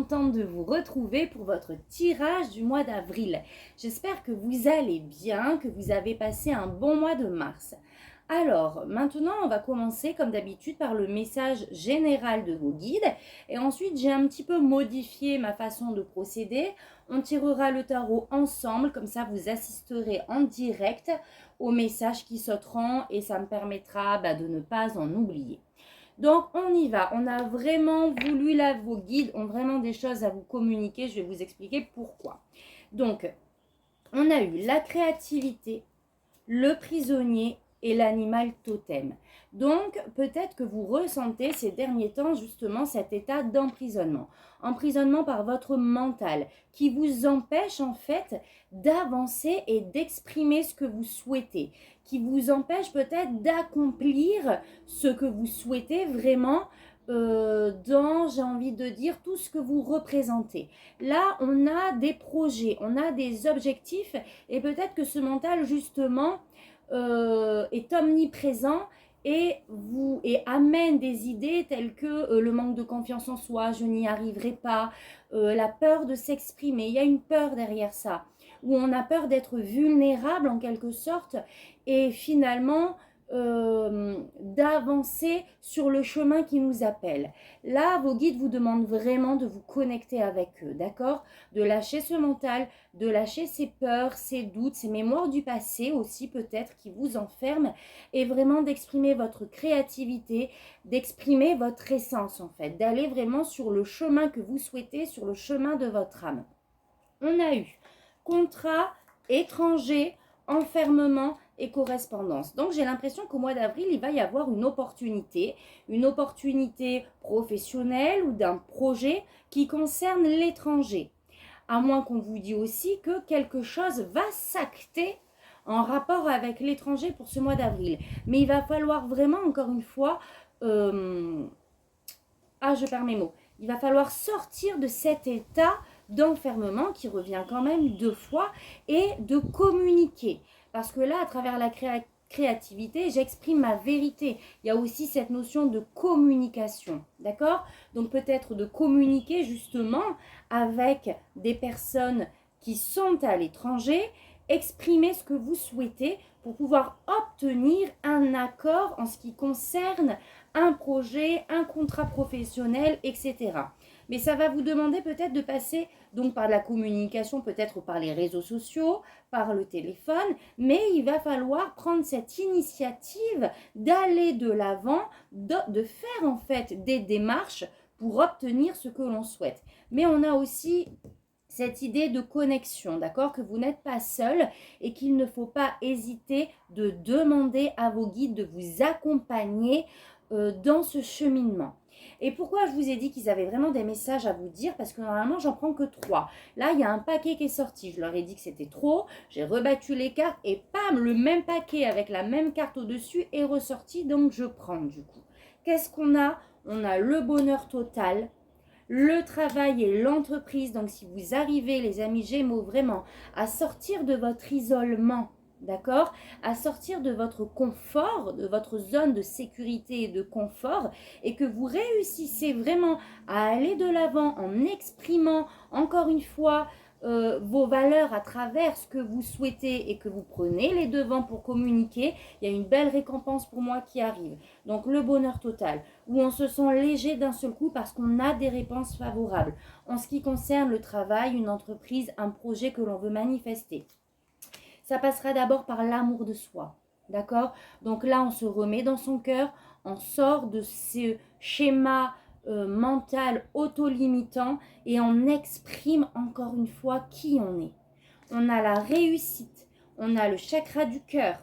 contente de vous retrouver pour votre tirage du mois d'avril. J'espère que vous allez bien, que vous avez passé un bon mois de mars. Alors, maintenant, on va commencer comme d'habitude par le message général de vos guides. Et ensuite, j'ai un petit peu modifié ma façon de procéder. On tirera le tarot ensemble, comme ça vous assisterez en direct aux messages qui sauteront et ça me permettra de ne pas en oublier. Donc, on y va. On a vraiment voulu, là, vos guides ont vraiment des choses à vous communiquer. Je vais vous expliquer pourquoi. Donc, on a eu la créativité, le prisonnier et l'animal totem. Donc, peut-être que vous ressentez ces derniers temps justement cet état d'emprisonnement. Emprisonnement par votre mental qui vous empêche en fait d'avancer et d'exprimer ce que vous souhaitez, qui vous empêche peut-être d'accomplir ce que vous souhaitez vraiment dans, j'ai envie de dire, tout ce que vous représentez. Là, on a des projets, on a des objectifs et peut-être que ce mental justement est omniprésent et amène des idées telles que le manque de confiance en soi, je n'y arriverai pas, la peur de s'exprimer. Il y a une peur derrière ça, où on a peur d'être vulnérable en quelque sorte et finalement d'avancer sur le chemin qui nous appelle. Là, vos guides vous demandent vraiment de vous connecter avec eux, d'accord? De lâcher ce mental, de lâcher ces peurs, ces doutes, ces mémoires du passé aussi peut-être qui vous enferment et vraiment d'exprimer votre créativité, d'exprimer votre essence en fait, d'aller vraiment sur le chemin que vous souhaitez, sur le chemin de votre âme. On a eu contrat, étranger, enfermement et correspondance. Donc j'ai l'impression qu'au mois d'avril, il va y avoir une opportunité professionnelle ou d'un projet qui concerne l'étranger. À moins qu'on vous dise aussi que quelque chose va s'acter en rapport avec l'étranger pour ce mois d'avril. Mais il va falloir vraiment, encore une fois, je perds mes mots. Il va falloir sortir de cet état d'enfermement qui revient quand même 2 fois et de communiquer. Parce que là, à travers la créativité, j'exprime ma vérité. Il y a aussi cette notion de communication, d'accord? Donc peut-être de communiquer justement avec des personnes qui sont à l'étranger, exprimer ce que vous souhaitez pour pouvoir obtenir un accord en ce qui concerne un projet, un contrat professionnel, etc. Mais ça va vous demander peut-être de passer donc par la communication, peut-être par les réseaux sociaux, par le téléphone, mais il va falloir prendre cette initiative d'aller de l'avant, de faire en fait des démarches pour obtenir ce que l'on souhaite. Mais on a aussi cette idée de connexion, d'accord, que vous n'êtes pas seul et qu'il ne faut pas hésiter de demander à vos guides de vous accompagner dans ce cheminement. Et pourquoi je vous ai dit qu'ils avaient vraiment des messages à vous dire? Parce que normalement, j'en prends que 3. Là, il y a un paquet qui est sorti. Je leur ai dit que c'était trop. J'ai rebattu les cartes et pam, le même paquet avec la même carte au-dessus est ressorti. Donc, je prends du coup. Qu'est-ce qu'on a? On a le bonheur total, le travail et l'entreprise. Donc, si vous arrivez, les amis Gémeaux, vraiment à sortir de votre isolement, d'accord, à sortir de votre confort, de votre zone de sécurité et de confort, et que vous réussissez vraiment à aller de l'avant en exprimant encore une fois vos valeurs à travers ce que vous souhaitez et que vous prenez les devants pour communiquer, il y a une belle récompense pour moi qui arrive. Donc le bonheur total, où on se sent léger d'un seul coup parce qu'on a des réponses favorables en ce qui concerne le travail, une entreprise, un projet que l'on veut manifester. Ça passera d'abord par l'amour de soi, d'accord? Donc là, on se remet dans son cœur, on sort de ce schéma mental auto-limitant et on exprime encore une fois qui on est. On a la réussite, on a le chakra du cœur,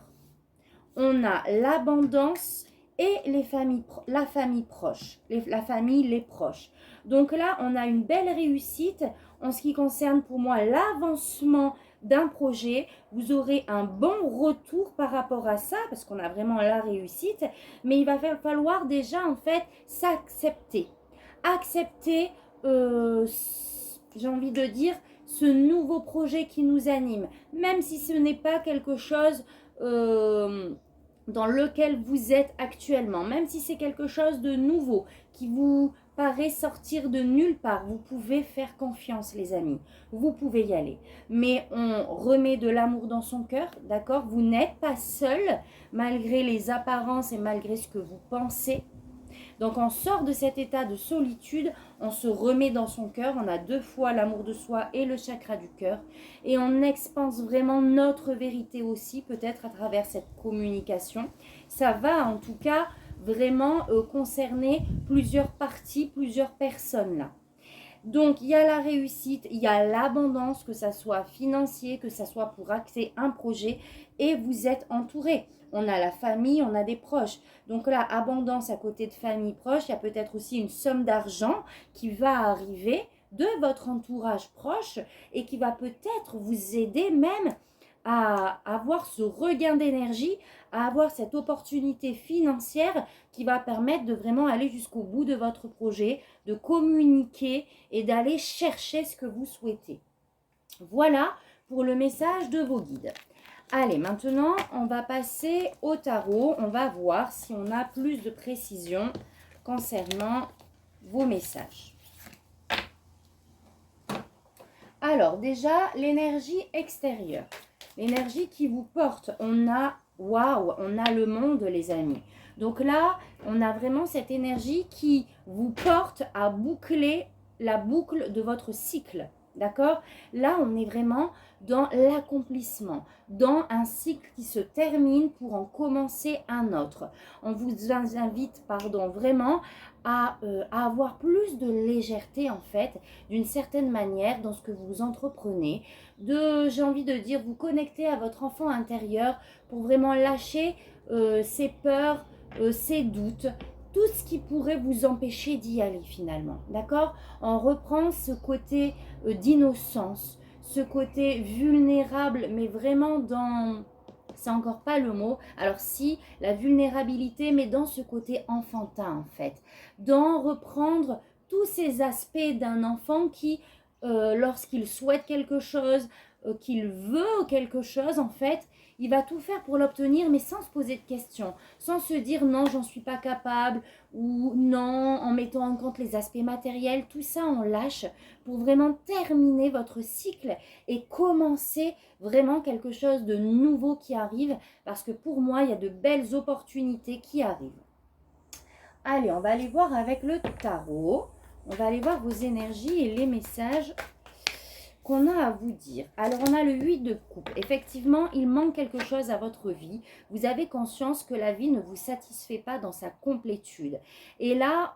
on a l'abondance et la famille proche, la famille, les proches. Donc là, on a une belle réussite en ce qui concerne pour moi l'avancement d'un projet. Vous aurez un bon retour par rapport à ça parce qu'on a vraiment la réussite, mais il va falloir déjà en fait s'accepter. Accepter, j'ai envie de dire, ce nouveau projet qui nous anime, même si ce n'est pas quelque chose dans lequel vous êtes actuellement, même si c'est quelque chose de nouveau qui vous paraît sortir de nulle part. Vous pouvez faire confiance, les amis. Vous pouvez y aller. Mais on remet de l'amour dans son cœur, d'accord? Vous n'êtes pas seul, malgré les apparences et malgré ce que vous pensez. Donc on sort de cet état de solitude, on se remet dans son cœur, on a 2 fois l'amour de soi et le chakra du cœur. Et on expanse vraiment notre vérité aussi, peut-être à travers cette communication. Ça va en tout cas vraiment concerner plusieurs parties, plusieurs personnes là. Donc, il y a la réussite, il y a l'abondance, que ça soit financier, que ça soit pour axer un projet, et vous êtes entouré. On a la famille, on a des proches. Donc là, abondance à côté de famille proche, il y a peut-être aussi une somme d'argent qui va arriver de votre entourage proche et qui va peut-être vous aider même à avoir ce regain d'énergie, à avoir cette opportunité financière qui va permettre de vraiment aller jusqu'au bout de votre projet, de communiquer et d'aller chercher ce que vous souhaitez. Voilà pour le message de vos guides. Allez, maintenant, on va passer au tarot. On va voir si on a plus de précision concernant vos messages. Alors, déjà, l'énergie extérieure. L'énergie qui vous porte. On a, waouh, on a le monde, les amis. Donc là, on a vraiment cette énergie qui vous porte à boucler la boucle de votre cycle. D'accord? Là, on est vraiment dans l'accomplissement, dans un cycle qui se termine pour en commencer un autre. On vous invite, vraiment à avoir plus de légèreté, en fait, d'une certaine manière, dans ce que vous entreprenez. J'ai envie de dire, vous connecter à votre enfant intérieur pour vraiment lâcher ses peurs, ses doutes, tout ce qui pourrait vous empêcher d'y aller finalement, d'accord? On reprend ce côté d'innocence, ce côté vulnérable, mais vraiment dans... C'est encore pas le mot. Alors si, la vulnérabilité, mais dans ce côté enfantin en fait. Dans reprendre tous ces aspects d'un enfant qui, lorsqu'il souhaite quelque chose, qu'il veut quelque chose en fait, il va tout faire pour l'obtenir, mais sans se poser de questions, sans se dire non, j'en suis pas capable, ou non, en mettant en compte les aspects matériels. Tout ça, on lâche pour vraiment terminer votre cycle et commencer vraiment quelque chose de nouveau qui arrive, parce que pour moi, il y a de belles opportunités qui arrivent. Allez, on va aller voir avec le tarot. On va aller voir vos énergies et les messages qu'on a à vous dire. Alors, on a le 8 de coupe. Effectivement, il manque quelque chose à votre vie. Vous avez conscience que la vie ne vous satisfait pas dans sa complétude. Et là,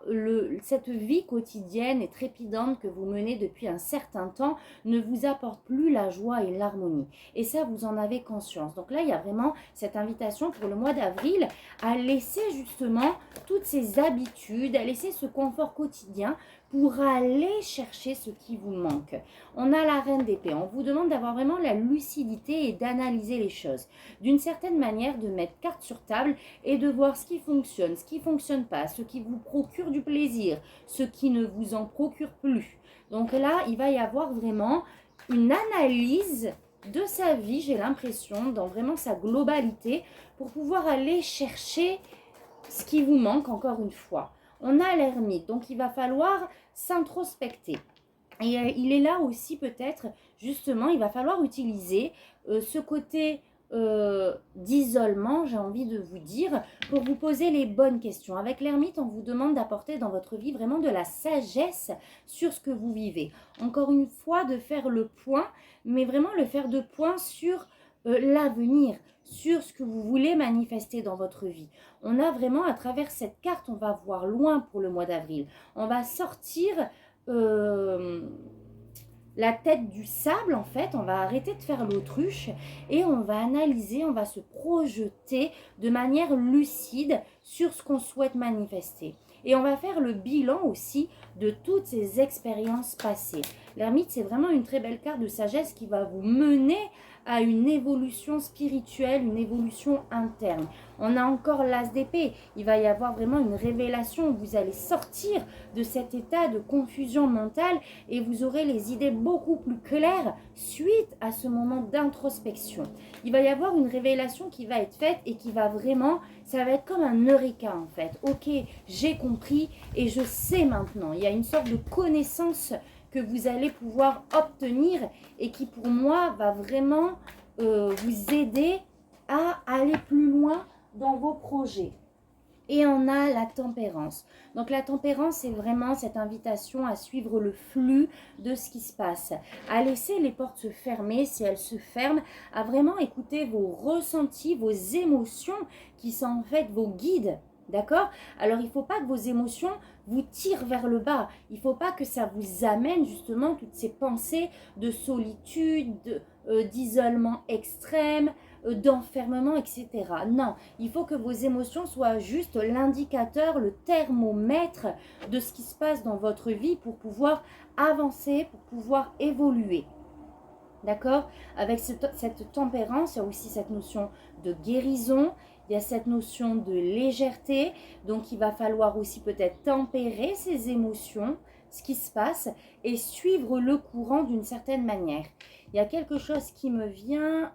cette vie quotidienne et trépidante que vous menez depuis un certain temps ne vous apporte plus la joie et l'harmonie. Et ça, vous en avez conscience. Donc là, il y a vraiment cette invitation pour le mois d'avril à laisser justement toutes ces habitudes, à laisser ce confort quotidien pour aller chercher ce qui vous manque. On a la reine d'épée. On vous demande d'avoir vraiment la lucidité et d'analyser les choses. D'une certaine manière, de mettre carte sur table et de voir ce qui fonctionne, ce qui ne fonctionne pas, ce qui vous procure du plaisir, ce qui ne vous en procure plus. Donc là, il va y avoir vraiment une analyse de sa vie, j'ai l'impression, dans vraiment sa globalité, pour pouvoir aller chercher ce qui vous manque encore une fois. On a l'ermite, donc il va falloir s'introspecter. Et il est là aussi peut-être, justement, il va falloir utiliser ce côté d'isolement, j'ai envie de vous dire, pour vous poser les bonnes questions. Avec l'ermite, on vous demande d'apporter dans votre vie vraiment de la sagesse sur ce que vous vivez. Encore une fois, de faire le point, mais vraiment le faire de point sur l'avenir, sur ce que vous voulez manifester dans votre vie. On a vraiment, à travers cette carte, on va voir loin pour le mois d'avril. On va sortir la tête du sable, en fait. On va arrêter de faire l'autruche et on va analyser, on va se projeter de manière lucide sur ce qu'on souhaite manifester. Et on va faire le bilan aussi de toutes ces expériences passées. L'ermite, c'est vraiment une très belle carte de sagesse qui va vous mener à une évolution spirituelle, une évolution interne. On a encore l'as d'épée. Il va y avoir vraiment une révélation où vous allez sortir de cet état de confusion mentale et vous aurez les idées beaucoup plus claires suite à ce moment d'introspection. Il va y avoir une révélation qui va être faite et qui va vraiment, ça va être comme un eureka en fait. Ok, j'ai compris et je sais maintenant. Il y a une sorte de connaissance que vous allez pouvoir obtenir et qui pour moi va vraiment vous aider à aller plus loin dans vos projets. Et on a la tempérance. Donc la tempérance, c'est vraiment cette invitation à suivre le flux de ce qui se passe, à laisser les portes se fermer si elles se ferment, à vraiment écouter vos ressentis, vos émotions qui sont en fait vos guides. D'accord? Alors, il ne faut pas que vos émotions vous tirent vers le bas. Il ne faut pas que ça vous amène justement toutes ces pensées de solitude, d'isolement extrême, d'enfermement, etc. Non, il faut que vos émotions soient juste l'indicateur, le thermomètre de ce qui se passe dans votre vie pour pouvoir avancer, pour pouvoir évoluer. D'accord? Avec cette tempérance, il y a aussi cette notion de guérison, il y a cette notion de légèreté. Donc, il va falloir aussi peut-être tempérer ces émotions, ce qui se passe, et suivre le courant d'une certaine manière. Il y a quelque chose qui me vient...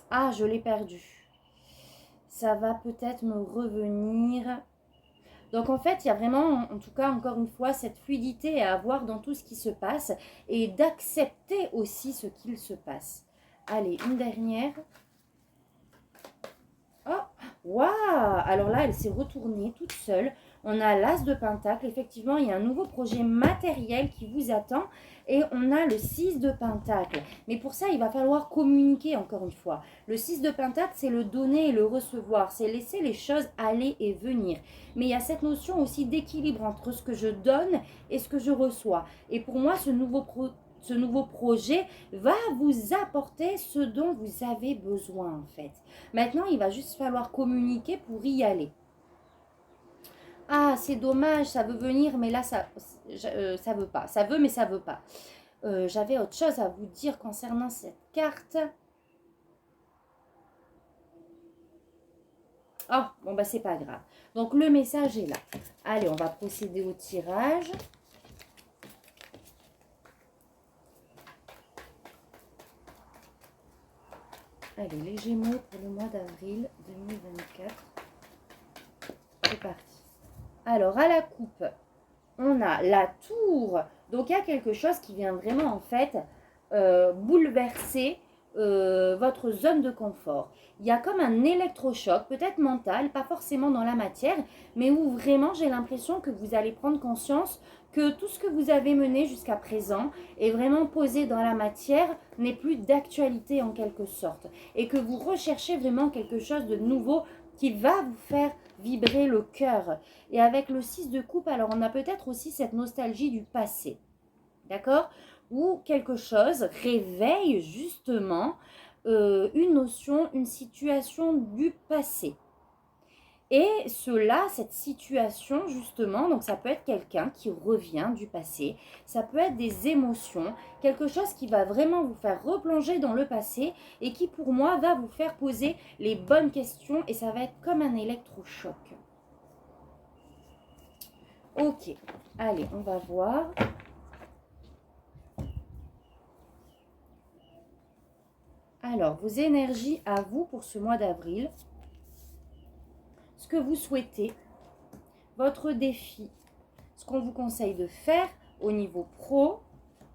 Ah, je l'ai perdu. Ça va peut-être me revenir... Donc en fait, il y a vraiment, en tout cas, encore une fois, cette fluidité à avoir dans tout ce qui se passe et d'accepter aussi ce qu'il se passe. Allez, une dernière. Oh, waouh! Alors là, elle s'est retournée toute seule. On a l'as de pentacle. Effectivement, il y a un nouveau projet matériel qui vous attend. Et on a le 6 de pentacle. Mais pour ça, il va falloir communiquer encore une fois. Le 6 de pentacle, c'est le donner et le recevoir. C'est laisser les choses aller et venir. Mais il y a cette notion aussi d'équilibre entre ce que je donne et ce que je reçois. Et pour moi, ce nouveau projet va vous apporter ce dont vous avez besoin en fait. Maintenant, il va juste falloir communiquer pour y aller. Ah, c'est dommage, ça veut venir, mais là, ça veut pas. Ça veut, mais ça veut pas. J'avais autre chose à vous dire concernant cette carte. Oh, bon, bah, c'est pas grave. Donc, le message est là. Allez, on va procéder au tirage. Allez, les Gémeaux pour le mois d'avril 2024. C'est parti. Alors, à la coupe, on a la tour. Donc, il y a quelque chose qui vient vraiment, en fait, bouleverser votre zone de confort. Il y a comme un électrochoc, peut-être mental, pas forcément dans la matière, mais où vraiment, j'ai l'impression que vous allez prendre conscience que tout ce que vous avez mené jusqu'à présent est vraiment posé dans la matière, n'est plus d'actualité en quelque sorte. Et que vous recherchez vraiment quelque chose de nouveau qui va vous faire vibrer le cœur. Et avec le 6 de coupe, alors on a peut-être aussi cette nostalgie du passé. D'accord? Où quelque chose réveille justement une notion, une situation du passé. Et cela, cette situation justement, donc ça peut être quelqu'un qui revient du passé, ça peut être des émotions, quelque chose qui va vraiment vous faire replonger dans le passé et qui pour moi va vous faire poser les bonnes questions et ça va être comme un électrochoc. Ok, allez, on va voir. Alors, vos énergies à vous pour ce mois d'avril. Ce que vous souhaitez, votre défi, ce qu'on vous conseille de faire au niveau pro,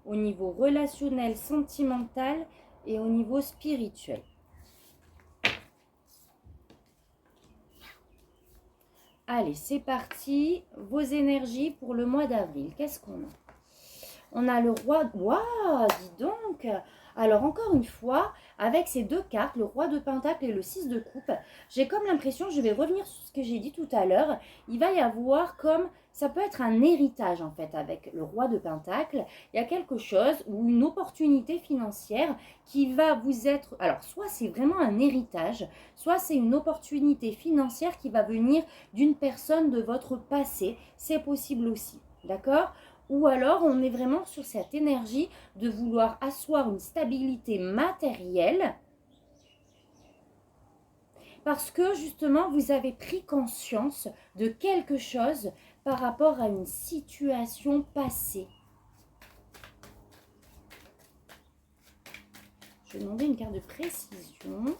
au niveau relationnel, sentimental et au niveau spirituel. Allez, c'est parti. Vos énergies pour le mois d'avril. Qu'est-ce qu'on a? On a le roi... Waouh, dis donc! Alors, encore une fois, avec ces deux cartes, le roi de pentacle et le 6 de coupe, j'ai comme l'impression, je vais revenir sur ce que j'ai dit tout à l'heure, il va y avoir comme, ça peut être un héritage en fait avec le roi de pentacle, il y a quelque chose ou une opportunité financière qui va vous être, alors soit c'est vraiment un héritage, soit c'est une opportunité financière qui va venir d'une personne de votre passé, c'est possible aussi, d'accord ? ou alors on est vraiment sur cette énergie de vouloir asseoir une stabilité matérielle parce que justement vous avez pris conscience de quelque chose par rapport à une situation passée. Je vais demander une carte de précision.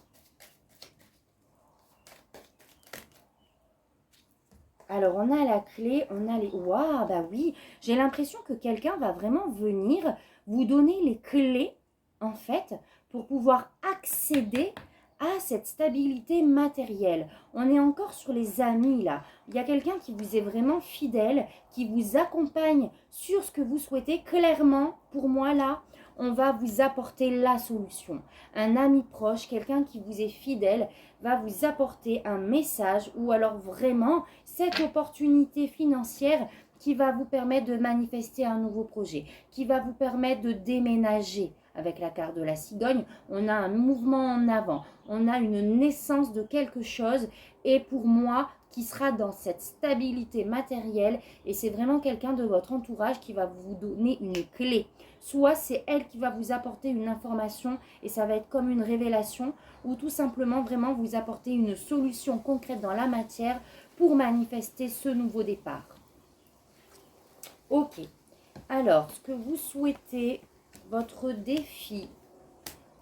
Alors, on a la clé, on a les... Waouh, bah oui, j'ai l'impression que quelqu'un va vraiment venir vous donner les clés, en fait, pour pouvoir accéder à cette stabilité matérielle. On est encore sur les amis, là. Il y a quelqu'un qui vous est vraiment fidèle, qui vous accompagne sur ce que vous souhaitez. Clairement, pour moi, là, on va vous apporter la solution. Un ami proche, quelqu'un qui vous est fidèle, va vous apporter un message ou alors vraiment cette opportunité financière qui va vous permettre de manifester un nouveau projet, qui va vous permettre de déménager. Avec la carte de la cigogne, on a un mouvement en avant, on a une naissance de quelque chose et pour moi, qui sera dans cette stabilité matérielle et c'est vraiment quelqu'un de votre entourage qui va vous donner une clé. Soit c'est elle qui va vous apporter une information et ça va être comme une révélation ou tout simplement vraiment vous apporter une solution concrète dans la matière pour manifester ce nouveau départ. Ok, alors ce que vous souhaitez, votre défi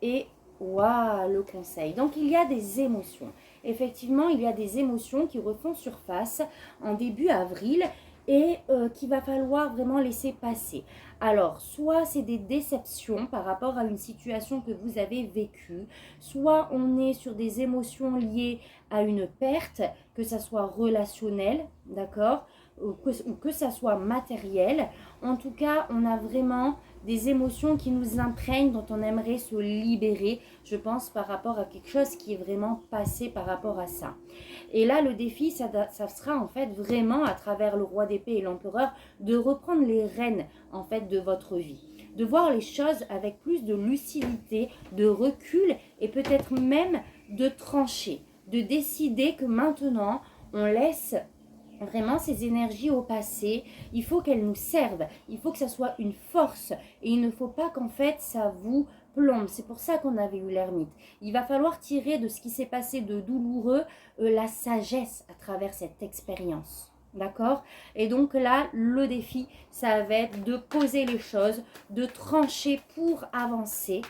et waouh, le conseil. Donc il y a des émotions. Effectivement, il y a des émotions qui refont surface en début avril et qu'il va falloir vraiment laisser passer. Alors, soit c'est des déceptions par rapport à une situation que vous avez vécue, soit on est sur des émotions liées à une perte, que ça soit relationnel, d'accord, ou que ça soit matériel. En tout cas, on a vraiment des émotions qui nous imprègnent, dont on aimerait se libérer, je pense, par rapport à quelque chose qui est vraiment passé par rapport à ça. Et là, le défi, ça sera en fait vraiment, à travers le roi d'épée et l'empereur, de reprendre les rênes, en fait, de votre vie. De voir les choses avec plus de lucidité, de recul et peut-être même de trancher. De décider que maintenant, on laisse vraiment ces énergies au passé, il faut qu'elles nous servent, il faut que ça soit une force et il ne faut pas qu'en fait ça vous plombe. C'est pour ça qu'on avait eu l'ermite. Il va falloir tirer de ce qui s'est passé de douloureux la sagesse à travers cette expérience. D'accord? Et donc là, le défi, ça va être de poser les choses, de trancher pour avancer.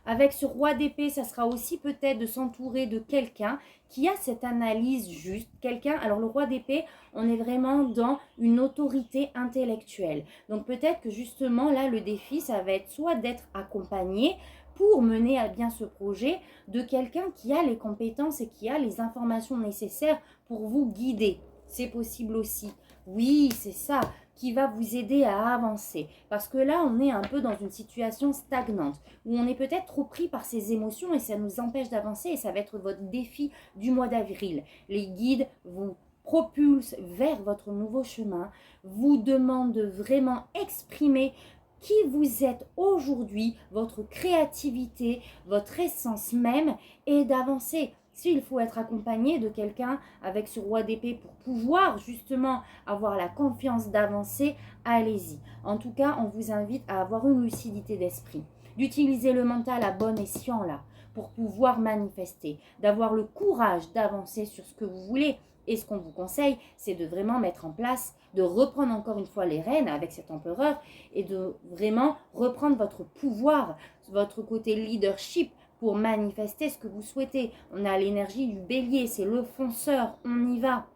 Avec ce roi d'épée, ça sera aussi peut-être de s'entourer de quelqu'un qui a cette analyse juste. Quelqu'un, alors le roi d'épée, on est vraiment dans une autorité intellectuelle. Donc peut-être que justement là, le défi, ça va être soit d'être accompagné pour mener à bien ce projet de quelqu'un qui a les compétences et qui a les informations nécessaires pour vous guider. C'est possible aussi. Oui, c'est ça qui va vous aider à avancer. Parce que là, on est un peu dans une situation stagnante, où on est peut-être trop pris par ces émotions et ça nous empêche d'avancer et ça va être votre défi du mois d'avril. Les guides vous propulsent vers votre nouveau chemin, vous demandent de vraiment exprimer qui vous êtes aujourd'hui, votre créativité, votre essence même et d'avancer. S'il faut être accompagné de quelqu'un avec ce roi d'épée pour pouvoir justement avoir la confiance d'avancer, allez-y. En tout cas, on vous invite à avoir une lucidité d'esprit, d'utiliser le mental à bon escient là pour pouvoir manifester, d'avoir le courage d'avancer sur ce que vous voulez. Et ce qu'on vous conseille, c'est de vraiment mettre en place, de reprendre encore une fois les rênes avec cet empereur et de vraiment reprendre votre pouvoir, votre côté leadership pour manifester ce que vous souhaitez. On a l'énergie du bélier, c'est le fonceur, on y va.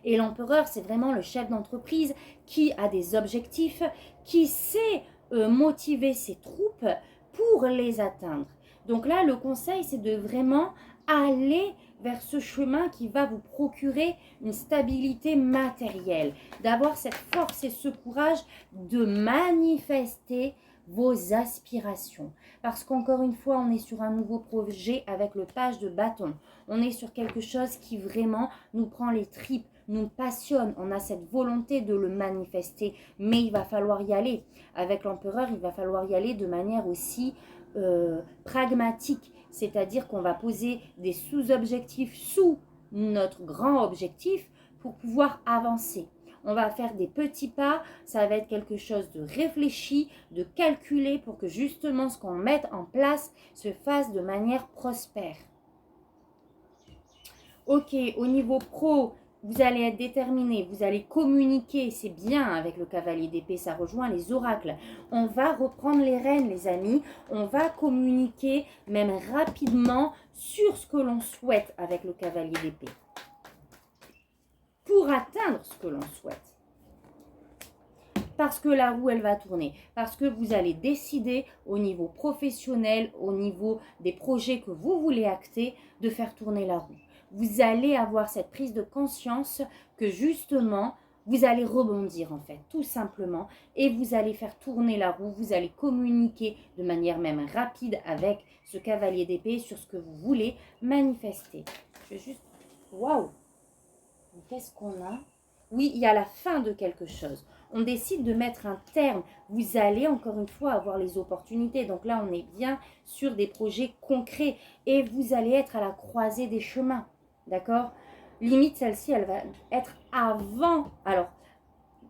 Et l'empereur, c'est vraiment le chef d'entreprise qui a des objectifs, qui sait motiver ses troupes pour les atteindre. Donc là, le conseil, c'est de vraiment aller vers ce chemin qui va vous procurer une stabilité matérielle, d'avoir cette force et ce courage de manifester vos aspirations. Parce qu'encore une fois, on est sur un nouveau projet avec le page de bâton. On est sur quelque chose qui vraiment nous prend les tripes, nous passionne. On a cette volonté de le manifester, mais il va falloir y aller. Avec l'empereur, il va falloir y aller de manière aussi pragmatique. C'est-à-dire qu'on va poser des sous-objectifs sous notre grand objectif pour pouvoir avancer. On va faire des petits pas, ça va être quelque chose de réfléchi, de calculé pour que justement ce qu'on mette en place se fasse de manière prospère. Ok, au niveau pro, vous allez être déterminé, vous allez communiquer, c'est bien avec le cavalier d'épée, ça rejoint les oracles. On va reprendre les rênes, les amis, on va communiquer même rapidement sur ce que l'on souhaite avec le cavalier d'épée. Pour atteindre ce que l'on souhaite. Parce que la roue, elle va tourner. Parce que vous allez décider au niveau professionnel, au niveau des projets que vous voulez acter, de faire tourner la roue. Vous allez avoir cette prise de conscience que justement, vous allez rebondir en fait, tout simplement. Et vous allez faire tourner la roue, vous allez communiquer de manière même rapide avec ce cavalier d'épée sur ce que vous voulez manifester. Je vais juste... Waouh! Qu'est-ce qu'on a? Oui, il y a la fin de quelque chose. On décide de mettre un terme. Vous allez encore une fois avoir les opportunités. Donc là, on est bien sur des projets concrets. Et vous allez être à la croisée des chemins. D'accord? Limite, celle-ci, elle va être avant. Alors,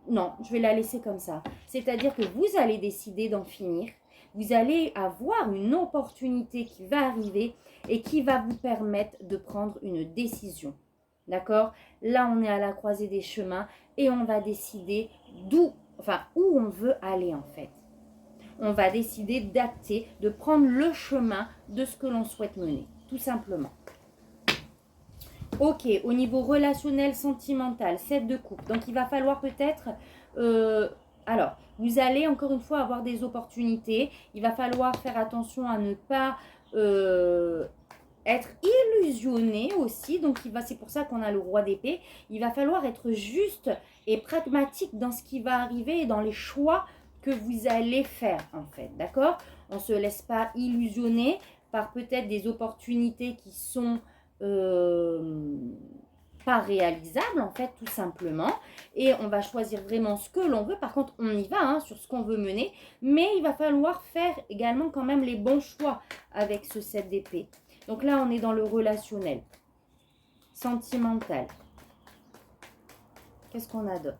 non, je vais la laisser comme ça. C'est-à-dire que vous allez décider d'en finir. Vous allez avoir une opportunité qui va arriver et qui va vous permettre de prendre une décision. D'accord? Là, on est à la croisée des chemins et on va décider où on veut aller en fait. On va décider d'acter, de prendre le chemin de ce que l'on souhaite mener, tout simplement. Ok, au niveau relationnel, sentimental, 7 de coupe. Donc, il va falloir peut-être... alors, vous allez encore une fois avoir des opportunités. Il va falloir faire attention à ne pas... être illusionné aussi, donc c'est pour ça qu'on a le roi d'épée. Il va falloir être juste et pragmatique dans ce qui va arriver et dans les choix que vous allez faire en fait, d'accord? On ne se laisse pas illusionner par peut-être des opportunités qui sont pas réalisables en fait, tout simplement, et on va choisir vraiment ce que l'on veut. Par contre, on y va sur ce qu'on veut mener, mais il va falloir faire également quand même les bons choix avec ce 7 d'épée. Donc là, on est dans le relationnel, sentimental. Qu'est-ce qu'on a d'autre?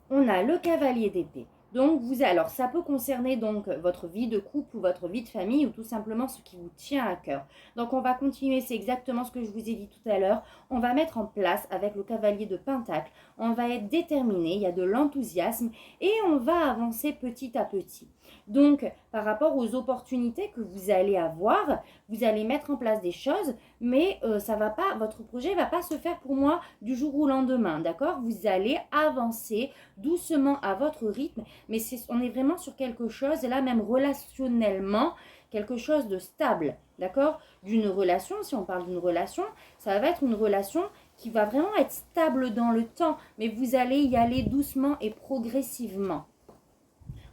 On a le cavalier d'épée. Donc, alors ça peut concerner donc votre vie de couple ou votre vie de famille ou tout simplement ce qui vous tient à cœur. Donc, on va continuer, c'est exactement ce que je vous ai dit tout à l'heure. On va mettre en place avec le cavalier de Pentacle, on va être déterminé, il y a de l'enthousiasme et on va avancer petit à petit. Donc, par rapport aux opportunités que vous allez avoir, vous allez mettre en place des choses, mais ça va pas, votre projet ne va pas se faire pour moi du jour au lendemain, d'accord? Vous allez avancer doucement à votre rythme, mais on est vraiment sur quelque chose, et là même relationnellement, quelque chose de stable, d'accord? D'une relation, si on parle d'une relation, ça va être une relation qui va vraiment être stable dans le temps, mais vous allez y aller doucement et progressivement.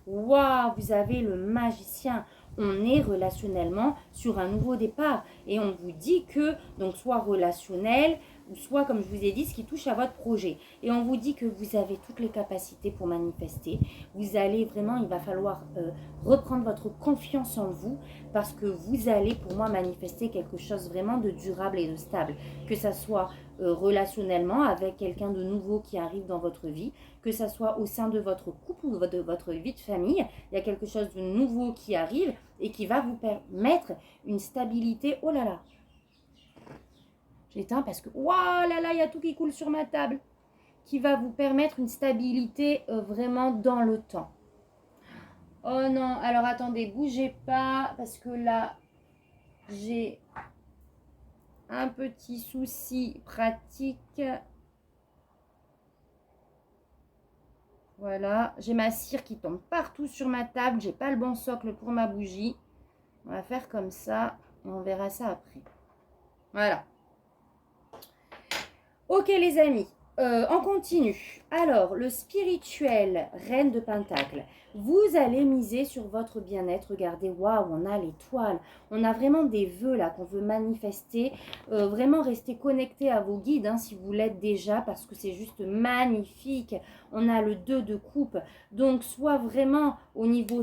Waouh, vous avez le magicien. On est relationnellement sur un nouveau départ et on vous dit que, donc soit relationnel, ou soit, comme je vous ai dit, ce qui touche à votre projet. Et on vous dit que vous avez toutes les capacités pour manifester. Vous allez vraiment, il va falloir reprendre votre confiance en vous parce que vous allez, pour moi, manifester quelque chose vraiment de durable et de stable. Que ça soit relationnellement avec quelqu'un de nouveau qui arrive dans votre vie, que ça soit au sein de votre couple ou de votre vie de famille, il y a quelque chose de nouveau qui arrive et qui va vous permettre une stabilité. Oh là là! J'éteins parce que, waouh là là, il y a tout qui coule sur ma table. Qui va vous permettre une stabilité vraiment dans le temps. Oh non, alors attendez, bougez pas, parce que là, j'ai un petit souci pratique. Voilà, j'ai ma cire qui tombe partout sur ma table. J'ai pas le bon socle pour ma bougie. On va faire comme ça, et on verra ça après. Voilà. Ok les amis, On continue. Alors, le spirituel, reine de Pentacle. Vous allez miser sur votre bien-être. Regardez, waouh, on a l'étoile. On a vraiment des vœux là qu'on veut manifester. Vraiment rester connecté à vos guides hein, si vous l'êtes déjà parce que c'est juste magnifique. On a le 2 de coupe. Donc, soit vraiment au niveau,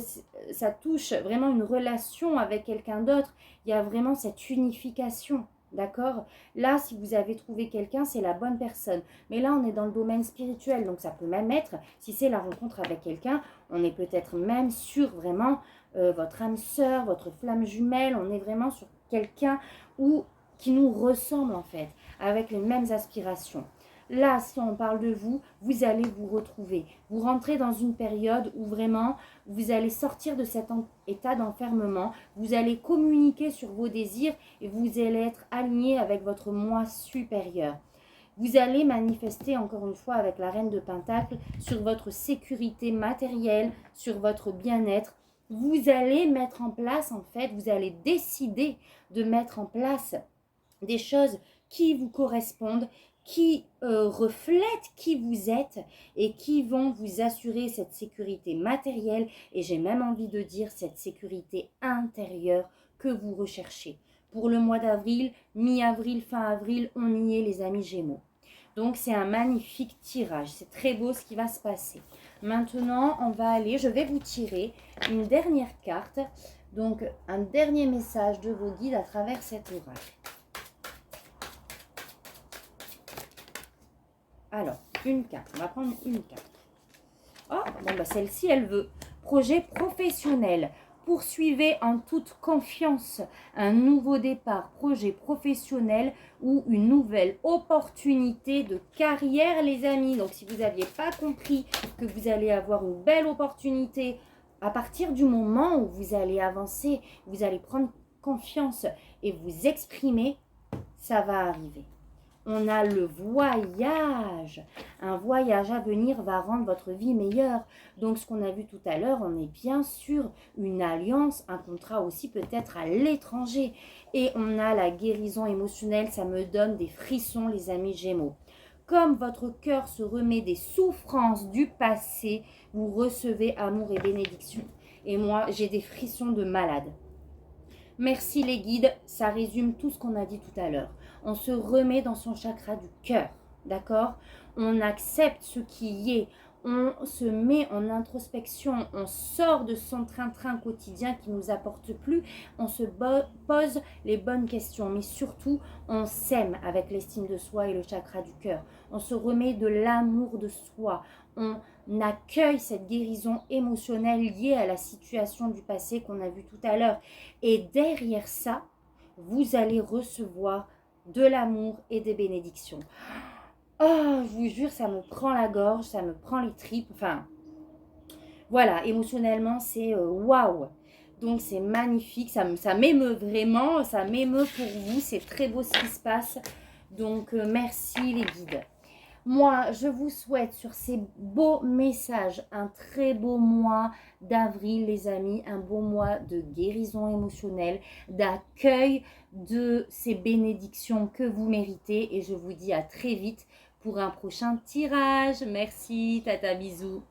ça touche vraiment une relation avec quelqu'un d'autre. Il y a vraiment cette unification. D'accord? Là, si vous avez trouvé quelqu'un, c'est la bonne personne. Mais là, on est dans le domaine spirituel. Donc, ça peut même être, si c'est la rencontre avec quelqu'un, on est peut-être même sur vraiment votre âme sœur, votre flamme jumelle. On est vraiment sur quelqu'un qui nous ressemble en fait, avec les mêmes aspirations. Là, si on parle de vous, vous allez vous retrouver. Vous rentrez dans une période où vraiment, vous allez sortir de cet état d'enfermement. Vous allez communiquer sur vos désirs et vous allez être aligné avec votre moi supérieur. Vous allez manifester encore une fois avec la reine de Pentacle sur votre sécurité matérielle, sur votre bien-être. Vous allez mettre en place, en fait, vous allez décider de mettre en place des choses qui vous correspondent, qui reflètent qui vous êtes et qui vont vous assurer cette sécurité matérielle et j'ai même envie de dire cette sécurité intérieure que vous recherchez. Pour le mois d'avril, mi-avril, fin avril, on y est les amis Gémeaux. Donc c'est un magnifique tirage, c'est très beau ce qui va se passer. Maintenant, on va aller, je vais vous tirer une dernière carte, donc un dernier message de vos guides à travers cet oracle. Alors, une carte. On va prendre une carte. Oh, bon, bah celle-ci, elle veut. Projet professionnel. Poursuivez en toute confiance un nouveau départ, projet professionnel ou une nouvelle opportunité de carrière, les amis. Donc, si vous n'aviez pas compris que vous allez avoir une belle opportunité à partir du moment où vous allez avancer, vous allez prendre confiance et vous exprimer, ça va arriver. On a le voyage. Un voyage à venir va rendre votre vie meilleure. Donc, ce qu'on a vu tout à l'heure, on est bien sûr une alliance, un contrat aussi peut-être à l'étranger. Et on a la guérison émotionnelle. Ça me donne des frissons, les amis Gémeaux. Comme votre cœur se remet des souffrances du passé, vous recevez amour et bénédiction. Et moi, j'ai des frissons de malade. Merci les guides, ça résume tout ce qu'on a dit tout à l'heure. On se remet dans son chakra du cœur, d'accord? On accepte ce qui y est, on se met en introspection, on sort de son train-train quotidien qui ne nous apporte plus, on se pose les bonnes questions, mais surtout, on s'aime avec l'estime de soi et le chakra du cœur. On se remet de l'amour de soi, on accueille cette guérison émotionnelle liée à la situation du passé qu'on a vu tout à l'heure. Et derrière ça, vous allez recevoir de l'amour et des bénédictions. Oh, je vous jure, ça me prend la gorge, ça me prend les tripes. Enfin, voilà, émotionnellement, c'est waouh. Donc, c'est magnifique, ça m'émeut vraiment, ça m'émeut pour vous. C'est très beau ce qui se passe. Donc, merci les guides. Moi, je vous souhaite sur ces beaux messages un très beau mois d'avril, les amis, un beau mois de guérison émotionnelle, d'accueil de ces bénédictions que vous méritez. Et je vous dis à très vite pour un prochain tirage. Merci, tata, bisous.